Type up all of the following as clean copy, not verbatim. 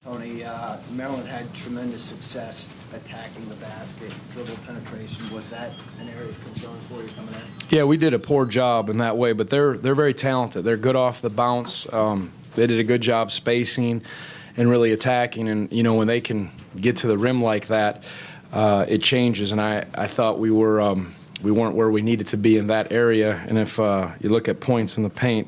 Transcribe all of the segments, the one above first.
Tony, Maryland had tremendous success attacking the basket, dribble penetration. Was that an area of concern for you coming in? Yeah, we did a poor job in that way, but they're very talented. They're good off the bounce. They did a good job spacing and really attacking. And, you know, when they can get to the rim like that, it changes. And I thought we weren't where we needed to be in that area. And if you look at points in the paint,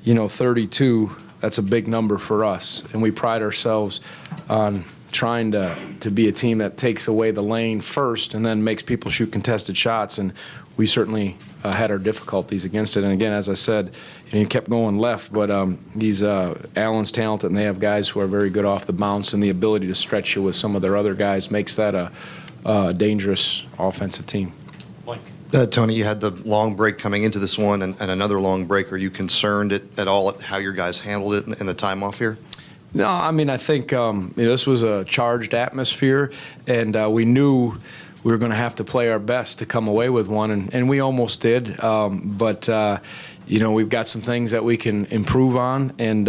you know, 32, that's a big number for us. And we pride ourselves on trying to be a team that takes away the lane first and then makes people shoot contested shots. And we certainly had our difficulties against it. And again, as I said, you know, he kept going left, but Allen's talented, and they have guys who are very good off the bounce, and the ability to stretch you with some of their other guys makes that a dangerous offensive team. Tony, you had the long break coming into this one and another long break. Are you concerned at all at how your guys handled it in the time off here? No, I mean, I think you know, this was a charged atmosphere, and we knew we were going to have to play our best to come away with one, and we almost did. But you know, we've got some things that we can improve on, and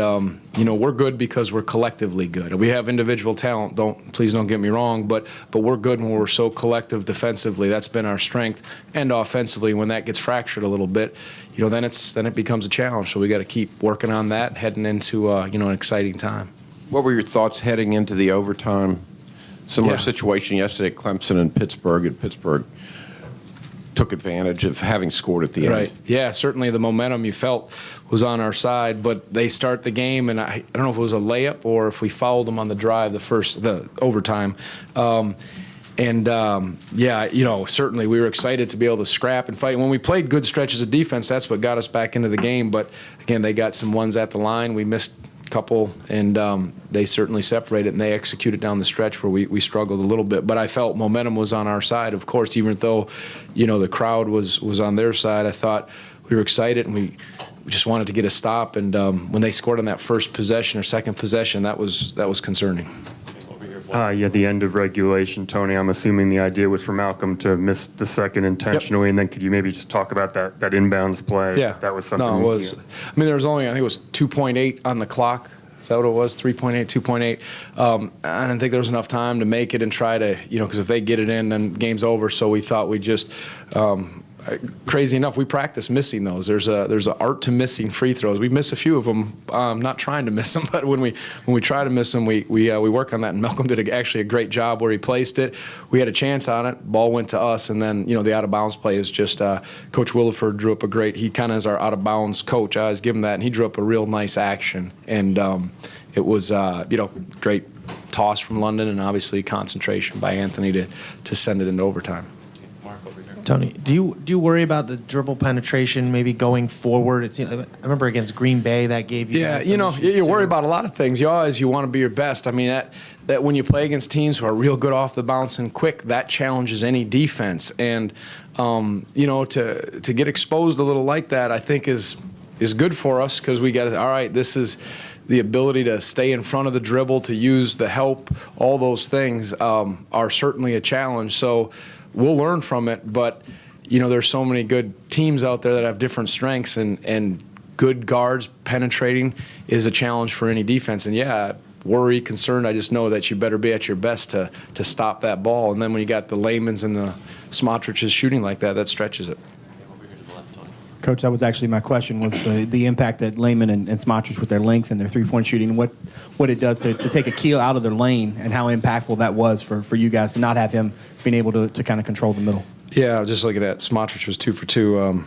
you know, we're good because we're collectively good. We have individual talent. Please don't get me wrong, but we're good when we're so collective defensively. That's been our strength, and offensively, when that gets fractured a little bit, you know, then it becomes a challenge. So we got to keep working on that, heading into you know, an exciting time. What were your thoughts heading into the overtime? Similar situation yesterday, Clemson and Pittsburgh took advantage of having scored at the end. Right. Yeah, certainly the momentum you felt was on our side, but they start the game, and I don't know if it was a layup or if we fouled them on the drive, the overtime. Yeah, you know, certainly we were excited to be able to scrap and fight. When we played good stretches of defense, that's what got us back into the game. But, again, they got some ones at the line. We missed a couple, and they certainly separated, and they executed down the stretch where we struggled a little bit. But I felt momentum was on our side, of course, even though, you know, the crowd was on their side. I thought we were excited, and we just wanted to get a stop. And when they scored on that first possession or second possession, that was concerning. Yeah, the end of regulation, Tony. I'm assuming the idea was for Malcolm to miss the second intentionally, and then could you maybe just talk about that inbounds play? Yeah, if that was something. No, it was. I mean, there was only, I think it was 2.8 on the clock. Is that what it was? 3.8, 2.8. I didn't think there was enough time to make it and try to, you know, because if they get it in, then game's over. So we thought we'd just. Crazy enough, we practice missing those. There's an art to missing free throws. We miss a few of them, not trying to miss them, but when we try to miss them, we work on that. And Malcolm did actually a great job where he placed it. We had a chance on it. Ball went to us, and then, you know, the out of bounds play is just Coach Williford drew up a great. He kind of is our out of bounds coach. I always give him that, and he drew up a real nice action. And it was you know, great toss from London, and obviously concentration by Anthony to send it into overtime. Tony, do you worry about the dribble penetration maybe going forward? I remember against Green Bay that gave you. Yeah, you know, you worry about a lot of things. You want to be your best. I mean, that when you play against teams who are real good off the bounce and quick, that challenges any defense. And you know, to get exposed a little like that, I think is good for us, because we got, all right, this is the ability to stay in front of the dribble, to use the help. All those things are certainly a challenge. So we'll learn from it, but, you know, there's so many good teams out there that have different strengths, and good guards penetrating is a challenge for any defense. And, yeah, worry, concerned, I just know that you better be at your best to stop that ball. And then when you got the Layman's and the Smotriches shooting like that, that stretches it. Coach, that was actually my question, was the impact that Layman and Smotrich with their length and their three-point shooting, what it does to take a keel out of their lane, and how impactful that was for you guys to not have him being able to kind of control the middle. Yeah, just looking at Smotrich was 2 for 2.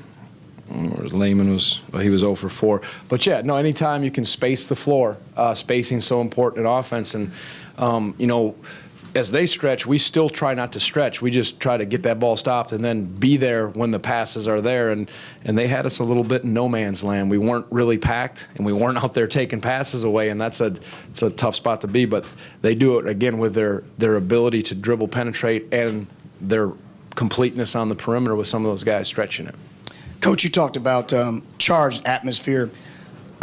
Layman was 0 for 4. But, yeah, no, anytime you can space the floor, spacing's so important in offense. And, you know, as they stretch, we still try not to stretch. We just try to get that ball stopped and then be there when the passes are there. And they had us a little bit in no man's land. We weren't really packed, and we weren't out there taking passes away, and it's a tough spot to be. But they do it, again, with their ability to dribble, penetrate, and their completeness on the perimeter with some of those guys stretching it. Coach, you talked about charged atmosphere.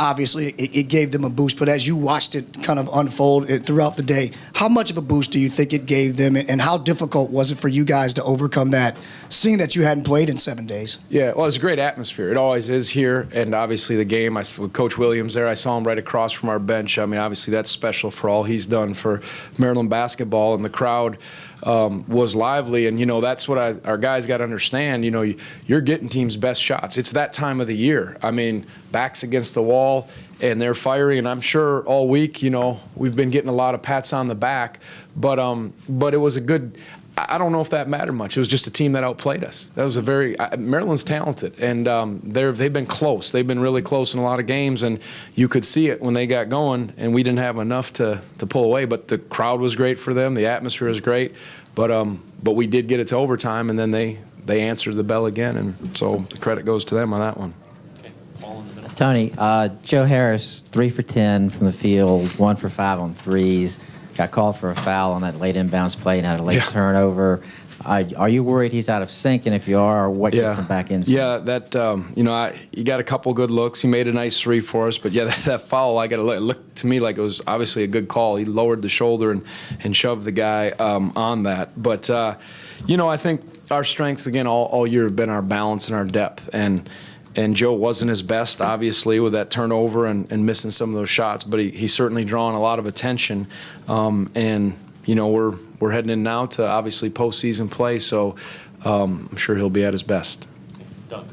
obviously it gave them a boost. But as you watched it kind of unfold throughout the day, how much of a boost do you think it gave them, and how difficult was it for you guys to overcome that, seeing that you hadn't played in 7 days? Yeah, well, it's a great atmosphere. It always is here, and obviously the game, with Coach Williams there, I saw him right across from our bench. I mean, obviously that's special for all he's done for Maryland basketball, and the crowd was lively, and, that's what our guys got to understand. You're getting teams' best shots. It's that time of the year. I mean, backs against the wall, and they're firing, and I'm sure all week, we've been getting a lot of pats on the back, but it was a good – I don't know if that mattered much. It was just a team that outplayed us. That was Maryland's talented, and they've been close. They've been really close in a lot of games, and you could see it when they got going, and we didn't have enough to pull away. But the crowd was great for them. The atmosphere was great, but we did get it to overtime, and then they answered the bell again, and so the credit goes to them on that one. Tony, Joe Harris, 3 for 10 from the field, 1 for 5 on threes. Got called for a foul on that late inbounds play and had a late turnover. Are you worried he's out of sync? And if you are, what gets him back in sync? Yeah, that he got a couple good looks. He made a nice 3 for us, but that foul, I got to look to me like it was obviously a good call. He lowered the shoulder and shoved the guy on that. But I think our strengths again all year have been our balance and our depth, and Joe wasn't his best, obviously, with that turnover and missing some of those shots, but he's certainly drawn a lot of attention. And we're heading in now to obviously postseason play, so I'm sure he'll be at his best.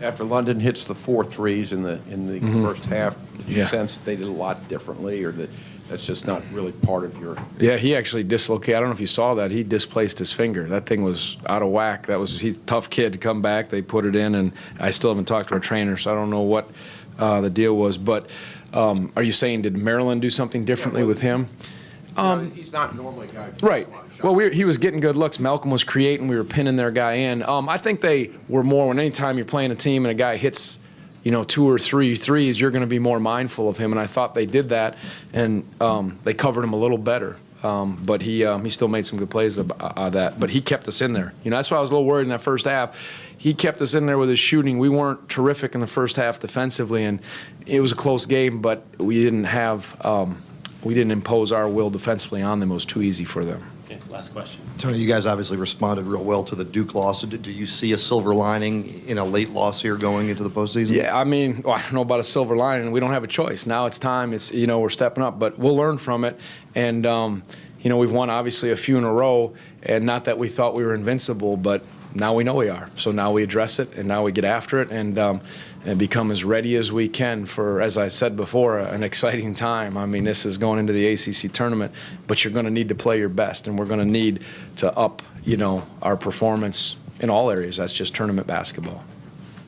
After London hits the 4 threes in the first half, did you sense they did a lot differently, or that's just not really part of your? Yeah, he actually dislocated. I don't know if you saw that. He displaced his finger. That thing was out of whack. He's a tough kid to come back. They put it in, and I still haven't talked to our trainer, so I don't know what the deal was. But are you saying did Maryland do something differently with him? He's not normally a guy. Right. Well, he was getting good looks. Malcolm was creating. We were pinning their guy in. I think they were more when anytime you're playing a team and a guy hits, 2 or 3 threes, you're going to be more mindful of him. And I thought they did that, and they covered him a little better. But he still made some good plays of that. But he kept us in there. That's why I was a little worried in that first half. He kept us in there with his shooting. We weren't terrific in the first half defensively, and it was a close game. But we didn't impose our will defensively on them. It was too easy for them. Okay, last question. Tony, you guys obviously responded real well to the Duke loss. Do you see a silver lining in a late loss here going into the postseason? Yeah, I don't know about a silver lining. We don't have a choice. Now it's time. It's we're stepping up, but we'll learn from it. And we've won obviously a few in a row, and not that we thought we were invincible, but now we know we are. So now we address it, and now we get after it, and become as ready as we can for, as I said before, an exciting time. This is going into the ACC tournament, but you're going to need to play your best, and we're going to need to up, our performance in all areas. That's just tournament basketball.